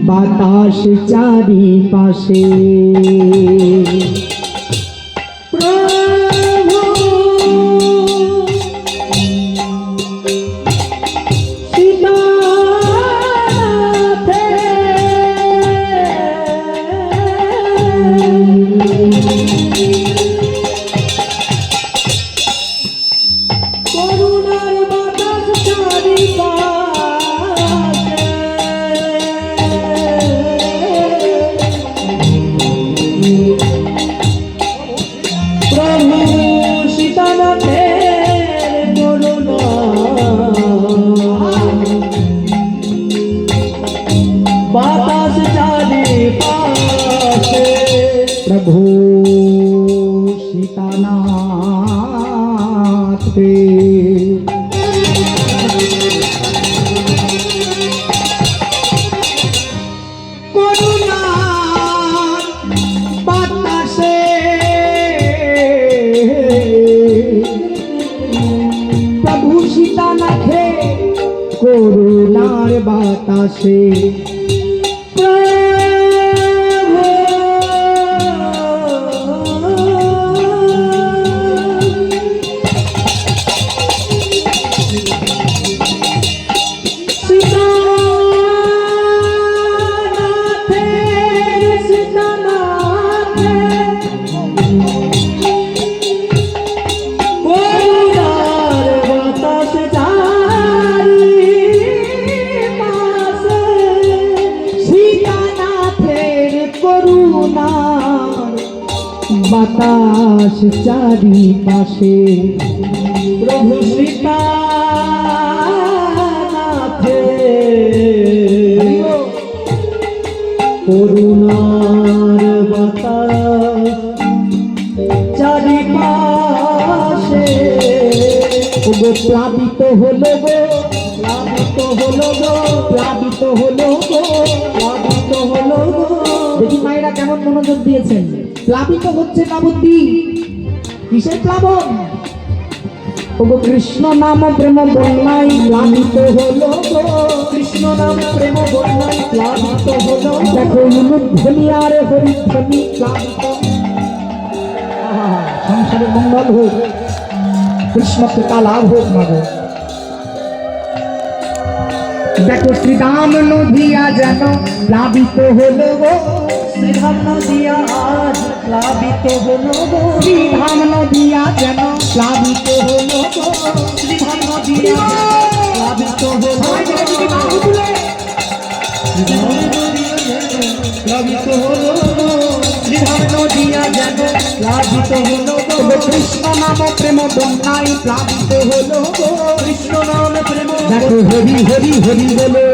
বাতাস চারিপাশে প্রভু সীতানাথে করুণার বাতাস চারিপাশে প্রভু সীতানাথের করুণা বাতাস চারিপাশে প্রভু সীতানাথে করুণার বাতাসে প্রভু সীতানাথে করুণার বাতাসে বাতাস চারিপাশে প্রভু সীতানাথে করুণার বাতাস চারিপাশে গো প্লাবিত হলো গো প্লাবিত হলো গো প্লাবিত হলো গো প্লাবিত হলো গো। দেখি মায়েরা কেমন মনোযোগ দিয়েছেন। প্লাবিত হচ্ছে কাবতী, কিসের প্লাবন? ওগো কৃষ্ণ নাম প্রেম বন্যায় প্লাবিত হলো গো, কৃষ্ণ নাম প্রেম বন্যায় প্লাবিত হলো। দেখো ধ্বনি আর হরিধ্বনি প্লাবিত। সংসারে মঙ্গল হোক, কৃষ্ণ কৃপা লাভ হোক মাগো। দেখো শ্রীরাম নদিয়া যেন প্লাবিত হলো গো, শ্রীধাম নদিয়া আজ প্লাবিত হলো গো, শ্রীধাম নদিয়া যেন প্লাবিত হলো গো, শ্রীধাম নদিয়া প্লাবিত হলো গো, প্লাবিত হলো গো, শ্রীধাম নদিয়া যেন প্লাবিত হলো গো। কৃষ্ণ নাম প্রেম বন্যায় প্লাবিত হলো গো, কৃষ্ণ নাম প্রেম। দেখো হরি হরি হরি বলো